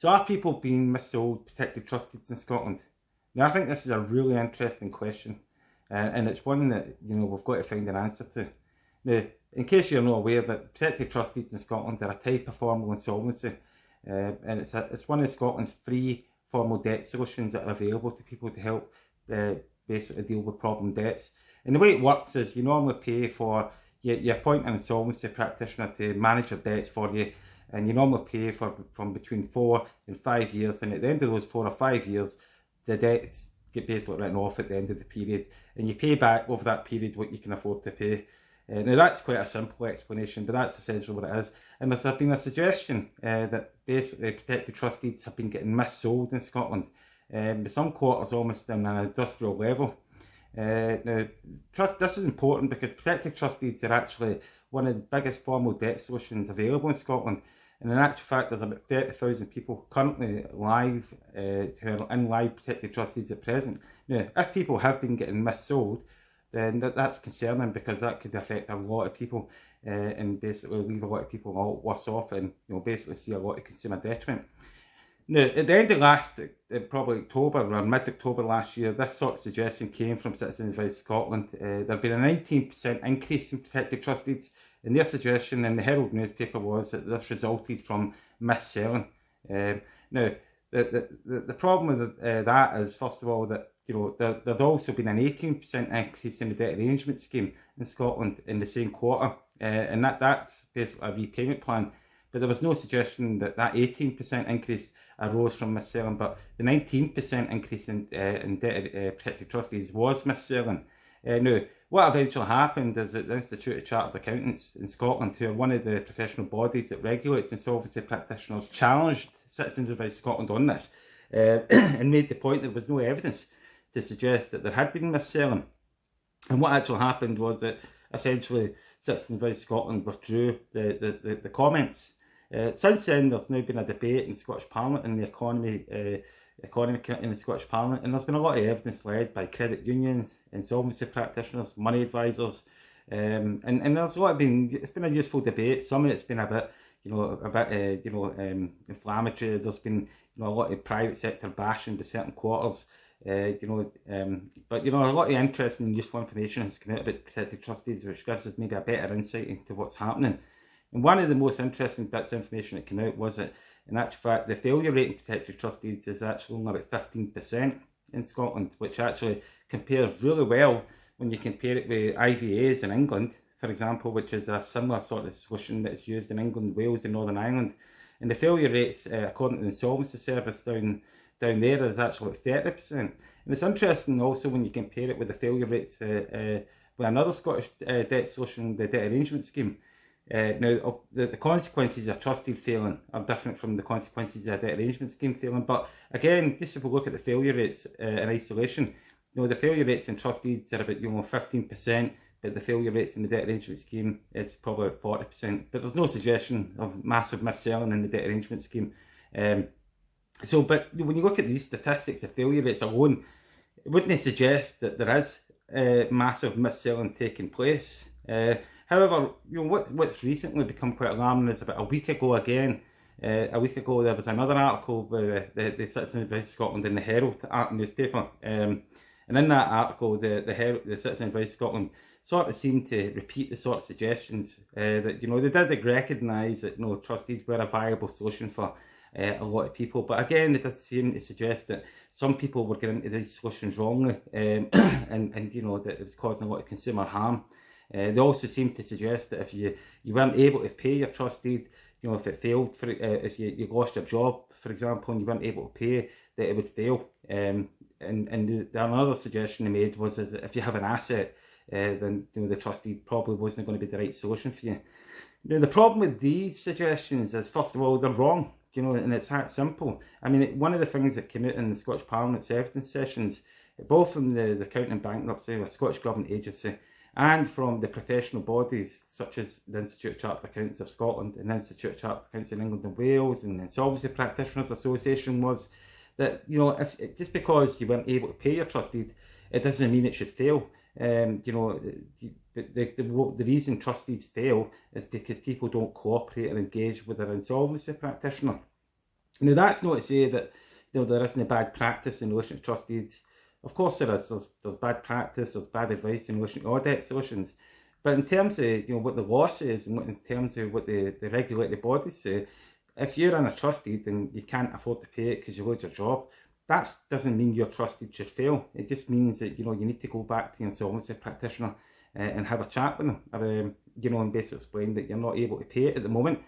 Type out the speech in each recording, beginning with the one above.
So are people being missold protected trust deeds in Scotland? Now I think this is a really interesting question, and it's one that we've got to find an answer to. Now, in case you're not aware, that protected trust deeds in Scotland are a type of formal insolvency, and it's one of Scotland's free formal debt solutions that are available to people to help basically deal with problem debts. And the way it works is you normally pay for, you appoint an insolvency practitioner to manage your debts for you, and you normally pay for from between 4 and 5 years, and at the end of those 4 or 5 years, the debts get basically written off at the end of the period, and you pay back over that period what you can afford to pay. Now that's quite a simple explanation, but that's essentially what it is. And there's been a suggestion that basically protected trust deeds have been getting missold in Scotland, with some quarters almost on an industrial level. Now, this is important because protected trust deeds are actually one of the biggest formal debt solutions available in Scotland. And in actual fact, there's about 30,000 people currently live who are in live protected trust deeds at present. Now, if people have been getting missold, then that's concerning, because that could affect a lot of people and basically leave a lot of people a lot worse off, and basically see a lot of consumer detriment. Now, at the end of probably October or mid-October last year, this sort of suggestion came from Citizens Advice Scotland. There had been a 19% increase in protected trust deeds, and their suggestion in the Herald newspaper was that this resulted from mis-selling. Now, the problem with that is, first of all, that there'd also been an 18% increase in the debt arrangement scheme in Scotland in the same quarter, and that's basically a repayment plan. But there was no suggestion that 18% increase arose from mis-selling, but the 19% increase in debt protected trust deeds was mis-selling. Now, what eventually happened is that the Institute of Chartered Accountants in Scotland, who are one of the professional bodies that regulates insolvency practitioners, challenged Citizens Advice Scotland on this and made the point that there was no evidence to suggest that there had been mis-selling. And what actually happened was that essentially Citizens Advice Scotland withdrew the comments. Since then, there's now been a debate in the Scottish Parliament in the economy committee in the Scottish Parliament, and there's been a lot of evidence led by credit unions, insolvency practitioners, money advisors, and there's it's been a useful debate. Some of it's been a bit inflammatory. There's been a lot of private sector bashing by certain quarters. But a lot of interesting and useful information has come out about protected trust deeds, which gives us maybe a better insight into what's happening. And one of the most interesting bits of information that came out was that, in actual fact, the failure rate in protected trust deeds is actually only about 15% in Scotland, which actually compares really well when you compare it with IVAs in England, for example, which is a similar sort of solution that's used in England, Wales and Northern Ireland. And the failure rates, according to the Insolvency Service down there, is actually about 30%. And it's interesting also when you compare it with the failure rates with another Scottish debt solution, the debt arrangement scheme. Now, the consequences of trust deed failing are different from the consequences of a debt arrangement scheme failing. But again, just if we look at the failure rates in isolation, the failure rates in trust deeds are about 15%, but the failure rates in the debt arrangement scheme is probably about 40%. But there's no suggestion of massive mis-selling in the debt arrangement scheme. But when you look at these statistics, the failure rates alone, it wouldn't suggest that there is massive mis-selling taking place. However, what's recently become quite alarming is about a week ago there was another article by the Citizens Advice Scotland in the Herald newspaper, and in that article the Citizens Advice Scotland sort of seemed to repeat the sort of suggestions that they did recognise that trust deeds were a viable solution for a lot of people, but again it did seem to suggest that some people were getting into these solutions wrongly, and that it was causing a lot of consumer harm. They also seem to suggest that if you weren't able to pay your trust deed, if it failed, if you lost your job, for example, and you weren't able to pay, that it would fail. And another suggestion they made was that if you have an asset, then the trust deed probably wasn't going to be the right solution for you. Now, the problem with these suggestions is, first of all, they're wrong, and it's that simple. I mean, one of the things that came out in the Scottish Parliament's evidence sessions, both from the Accounting Bankruptcy, a Scottish Government agency, and from the professional bodies such as the Institute of Chartered Accountants of Scotland and the Institute of Chartered Accountants in England and Wales and the Insolvency Practitioners Association, was that if just because you weren't able to pay your trust deed, it doesn't mean it should fail. The reason trust deeds fail is because people don't cooperate or engage with their insolvency practitioner. Now that's not to say that there isn't bad practice in relation to trust deeds. Of course there is. There's bad practice, there's bad advice in relation to audit solutions. But in terms of what the law says and in terms of what the regulatory bodies say, if you're in a trust deed and you can't afford to pay it because you lose your job, that doesn't mean your trust deed should fail. It just means that you need to go back to the insolvency practitioner and have a chat with them, and basically explain that you're not able to pay it at the moment.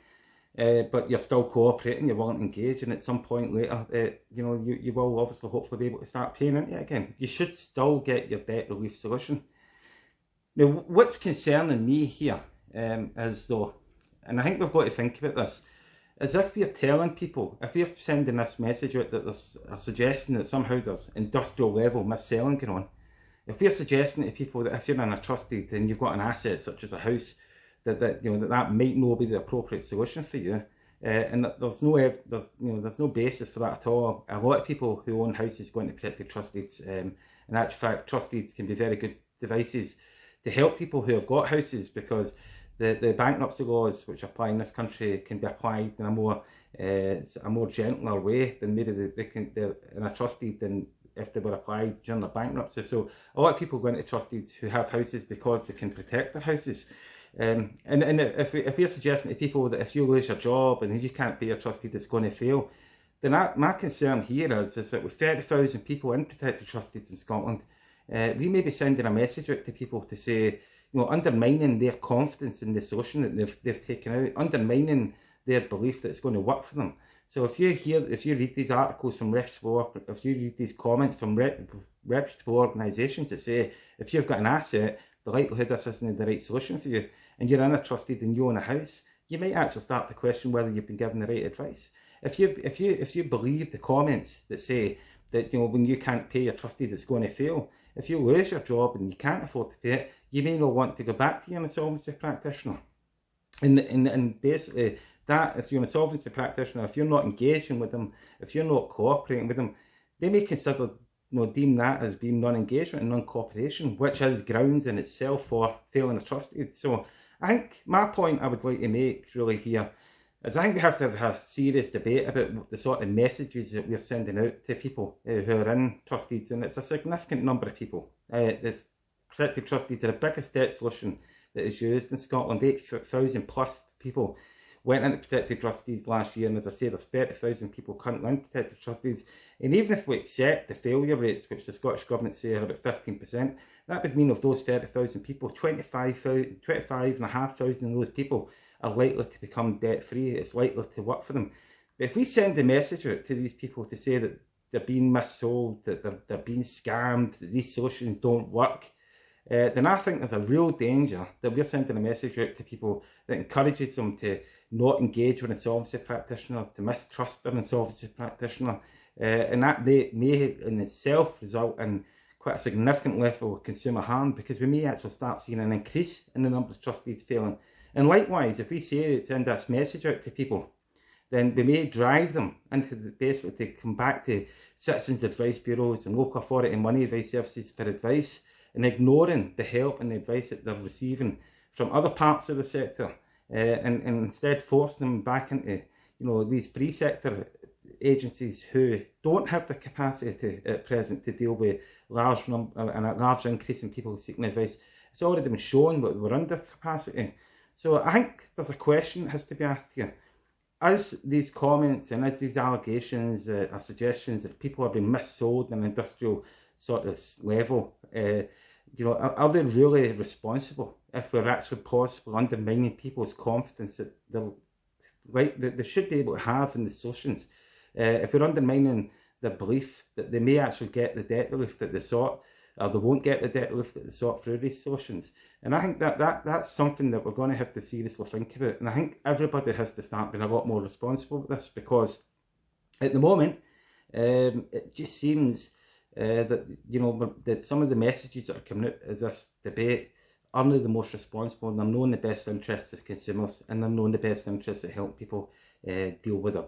But you're still cooperating, you're willing to engage, and at some point later, you will obviously hopefully be able to start paying into it again. You should still get your debt relief solution. Now, what's concerning me here is though, and I think we've got to think about this, is if we're telling people, if we're sending this message out that there's a suggestion that somehow there's industrial level mis-selling going on, if we're suggesting to people that if you're in a trust deed and you've got an asset such as a house, that might not be the appropriate solution for you, and there's no basis for that at all. A lot of people who own houses go into protected trust deeds. In actual fact, trust deeds can be very good devices to help people who have got houses, because the bankruptcy laws which apply in this country can be applied in a more gentler way than maybe they're in a trust deed than if they were applied during their bankruptcy. So a lot of people go into trust deeds who have houses because they can protect their houses. And if we're suggesting to people that if you lose your job and you can't pay your trust deed, it's going to fail, then my concern here is that with 30,000 people in protected trust deeds in Scotland, we may be sending a message out to people to say, undermining their confidence in the solution that they've taken out, undermining their belief that it's going to work for them. So if you read these articles from reputable, if you read these comments from reputable organisations that say, if you've got an asset, the likelihood this isn't the right solution for you, and you're in a trust deed and you own a house, you might actually start to question whether you've been given the right advice. If you believe the comments that say that when you can't pay your trust deed, it's going to fail. If you lose your job and you can't afford to pay it, you may not want to go back to your insolvency practitioner. And basically, that if you're an insolvency practitioner, if you're not engaging with them, if you're not cooperating with them, they may consider deem that as being non-engagement and non-cooperation, which is grounds in itself for failing a trust deed. So I think my point I would like to make really here is I think we have to have a serious debate about the sort of messages that we're sending out to people who are in trust deeds, and it's a significant number of people. This protected trust deeds are the biggest debt solution that is used in Scotland. 8,000 plus people went into protected trust deeds last year, and as I say, there's 30,000 people currently in protected trust deeds. And even if we accept the failure rates, which the Scottish Government say are about 15%, that would mean of those 30,000 people, 25,500 of those people are likely to become debt-free. It's likely to work for them. But if we send a message out to these people to say that they're being missold, that they're being scammed, that these solutions don't work, then I think there's a real danger that we're sending a message out to people that encourages them to not engage with insolvency practitioners, to mistrust their insolvency practitioner, and that may in itself result in quite a significant level of consumer harm, because we may actually start seeing an increase in the number of trust deeds failing. And likewise, if we send this message out to people, then we may drive them into basically to come back to citizens' advice bureaus and local authority and money advice services for advice, and ignoring the help and the advice that they're receiving from other parts of the sector, and instead forcing them back into these free sector agencies who don't have the capacity at present to deal with a large increase in people seeking advice. It's already been shown that we're under capacity. So I think there's a question that has to be asked here. As these comments and as these allegations are suggestions that people have been missold on an industrial sort of level, are they really responsible if we're actually possibly undermining people's confidence that they should be able to have in the solutions? If we're undermining their belief that they may actually get the debt relief that they sought, or they won't get the debt relief that they sought through these solutions. And I think that's something that we're going to have to seriously think about. And I think everybody has to start being a lot more responsible with this, because at the moment, it just seems that some of the messages that are coming out as this debate aren't the most responsible, and they're not in the best interests of consumers, and they're not in the best interests to help people deal with it.